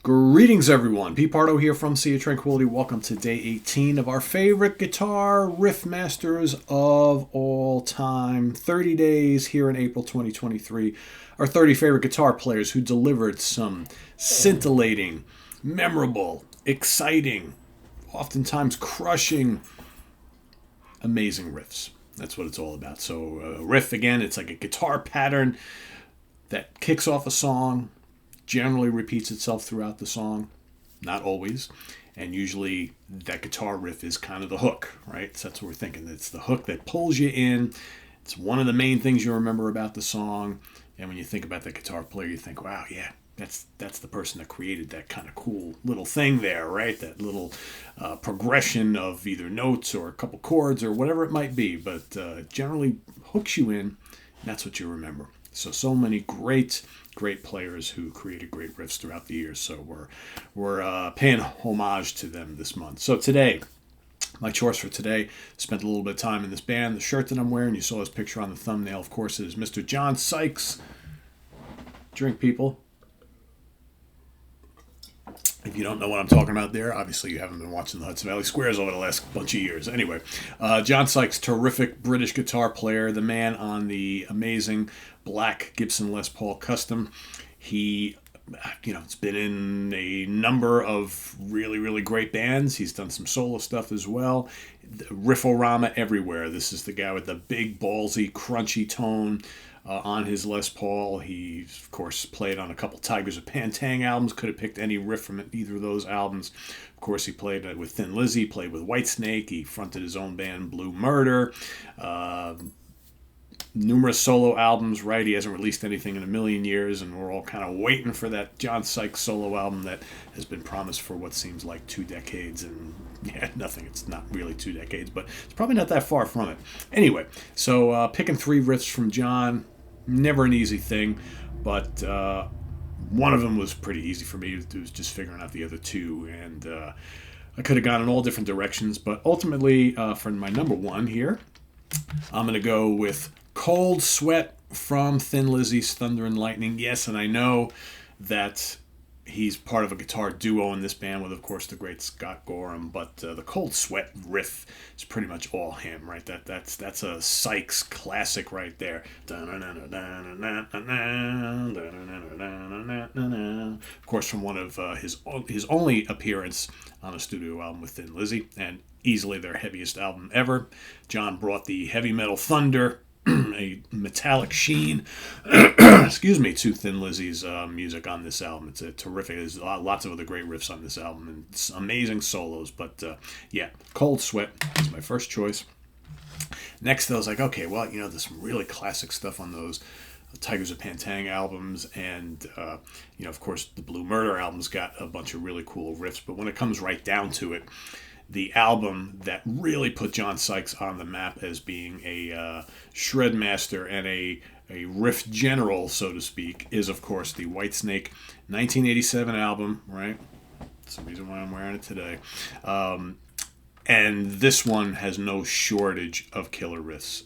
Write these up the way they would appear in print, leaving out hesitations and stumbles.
Greetings, everyone. Pete Pardo here from Sea of Tranquility. Welcome to day 18 of our favorite guitar Riff-Masters of all time. 30 days here in April 2023. Our 30 favorite guitar players who delivered some scintillating, memorable, exciting, oftentimes crushing, amazing riffs. That's what it's all about. So a riff, again, it's like a guitar pattern that kicks off a song, generally repeats itself throughout the song, not always, and usually that guitar riff is kind of the hook, right? So that's what we're thinking. It's the hook that pulls you in. It's one of the main things you remember about the song, and when you think about that guitar player, you think, wow, yeah, that's the person that created that kind of cool little thing there, right? That little progression of either notes or a couple chords or whatever it might be, but generally hooks you in, and that's what you remember. So many great players who created great riffs throughout the years. So we're paying homage to them this month. So today, my choice for today, spent a little bit of time in this band. The shirt that I'm wearing, you saw his picture on the thumbnail, of course, is Mr. John Sykes. Drink, people. If you don't know what I'm talking about there, obviously you haven't been watching the Hudson Valley Squares over the last bunch of years. Anyway, John Sykes, terrific British guitar player, the man on the amazing black Gibson Les Paul Custom. He, it's been in a number of really great bands. He's done some solo stuff as well. Riff-O-Rama everywhere. This is the guy with the big, ballsy, crunchy tone on his Les Paul. He, of course, played on a couple Tigers of Pantang albums. Could have picked any riff from either of those albums. Of course, he played with Thin Lizzy, played with Whitesnake. He fronted his own band, Blue Murder. Numerous solo albums, right? He hasn't released anything in a million years, and we're all kind of waiting for that John Sykes solo album that has been promised for what seems like 2 decades, and yeah, nothing. It's not really 2 decades, but it's probably not that far from it. Anyway, so picking 3 riffs from John, never an easy thing, but one of them was pretty easy for me. It was just figuring out the other 2, and I could have gone in all different directions, but ultimately, for my number 1 here, I'm going to go with Cold Sweat from Thin Lizzy's Thunder and Lightning. Yes, and I know that he's part of a guitar duo in this band with, of course, the great Scott Gorham, but the Cold Sweat riff is pretty much all him, right? That's a Sykes classic right there. Of course, from one of his only appearance on a studio album with Thin Lizzy, and easily their heaviest album ever. John brought the heavy metal thunder, a metallic sheen, excuse me, to Thin Lizzy's music on this album. It's a terrific. There's lots of other great riffs on this album and it's amazing solos. But yeah, Cold Sweat is my first choice. Next, I was like, okay, well, there's some really classic stuff on those Tigers of Pantang albums, and of course, the Blue Murder album's got a bunch of really cool riffs. But when it comes right down to it, the album that really put John Sykes on the map as being a shred master and a riff general, so to speak, is, of course, the Whitesnake 1987 album, right? That's the reason why I'm wearing it today. And this one has no shortage of killer riffs.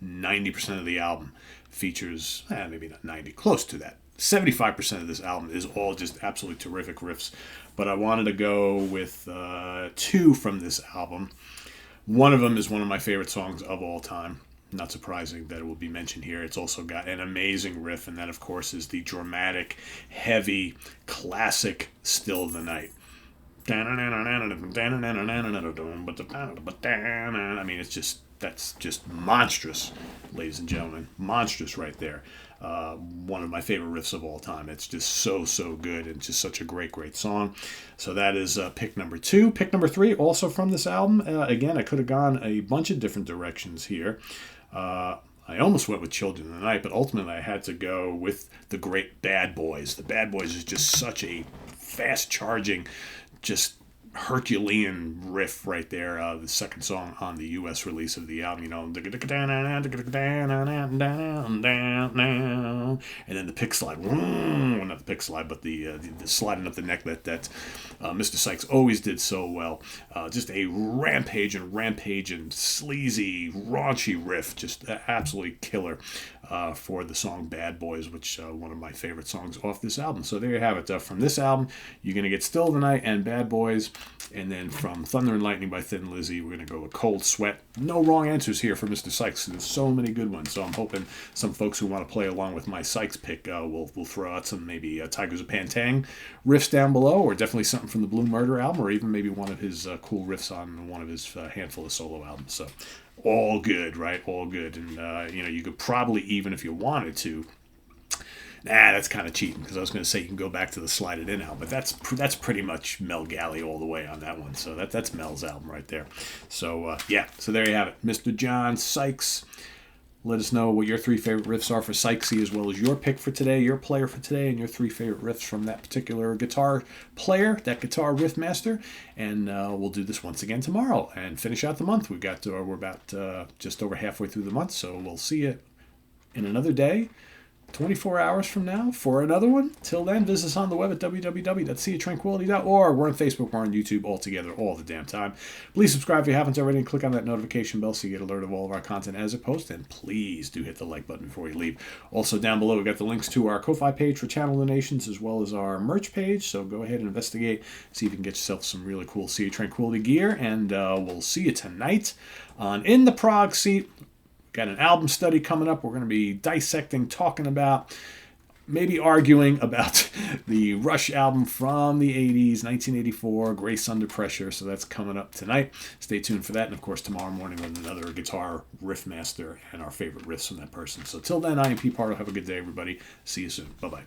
90% of the album features, maybe not 90, close to that. 75% of this album is all just absolutely terrific riffs. But I wanted to go with 2 from this album. One of them is one of my favorite songs of all time. Not surprising that it will be mentioned here. It's also got an amazing riff, and that, of course, is the dramatic, heavy, classic Still of the Night. I mean, that's just monstrous, ladies and gentlemen. Monstrous right there. One of my favorite riffs of all time. It's just so good and just such a great song. So that is pick number 2. Pick number 3, also from this album. Again, I could have gone a bunch of different directions here. I almost went with Children of the Night, but ultimately I had to go with the great Bad Boys. The Bad Boys is just such a fast-charging, just Herculean riff right there, the second song on the U.S. release of the album, and then the pick slide, well, not the pick slide, but the sliding up the neck that Mr. Sykes always did so well. Just a rampage and sleazy, raunchy riff, just absolutely killer for the song Bad Boys, which one of my favorite songs off this album. So there you have it. From this album, you're going to get Still the Night and Bad Boys. And then from Thunder and Lightning by Thin Lizzy, we're going to go with Cold Sweat. No wrong answers here for Mr. Sykes. There's so many good ones. So I'm hoping some folks who want to play along with my Sykes pick will throw out some maybe Tigers of Pantang riffs down below, or definitely something from the Blue Murder album, or even maybe one of his cool riffs on one of his handful of solo albums. So all good, right? All good. And, you could probably, even if you wanted to, that's kind of cheating, because I was going to say you can go back to the Slide It In album, but that's pretty much Mel Galley all the way on that one. So that's Mel's album right there. So, so there you have it. Mr. John Sykes. Let us know what your 3 favorite riffs are for Sykesy, as well as your pick for today, your player for today, and your 3 favorite riffs from that particular guitar player, that guitar riff master. And we'll do this once again tomorrow and finish out the month. We're about just over halfway through the month, so we'll see you in another day, 24 hours from now, for another one. Till then, visit us on the web at www.seatranquility.org. We're on Facebook, we're on YouTube, all together, all the damn time. Please subscribe if you haven't already, and click on that notification bell so you get alert of all of our content as it posts. And please do hit the like button before you leave. Also, down below, we've got the links to our Ko-Fi page for channel donations, as well as our merch page. So go ahead and investigate, see if you can get yourself some really cool Sea of Tranquility gear. And we'll see you tonight on In the Prague Seat. Got an album study coming up. We're going to be dissecting, talking about, maybe arguing about the Rush album from the 80s, 1984, Grace Under Pressure. So that's coming up tonight. Stay tuned for that. And, of course, tomorrow morning with another guitar riff master and our favorite riffs from that person. So till then, I am Pete Pardo. Have a good day, everybody. See you soon. Bye-bye.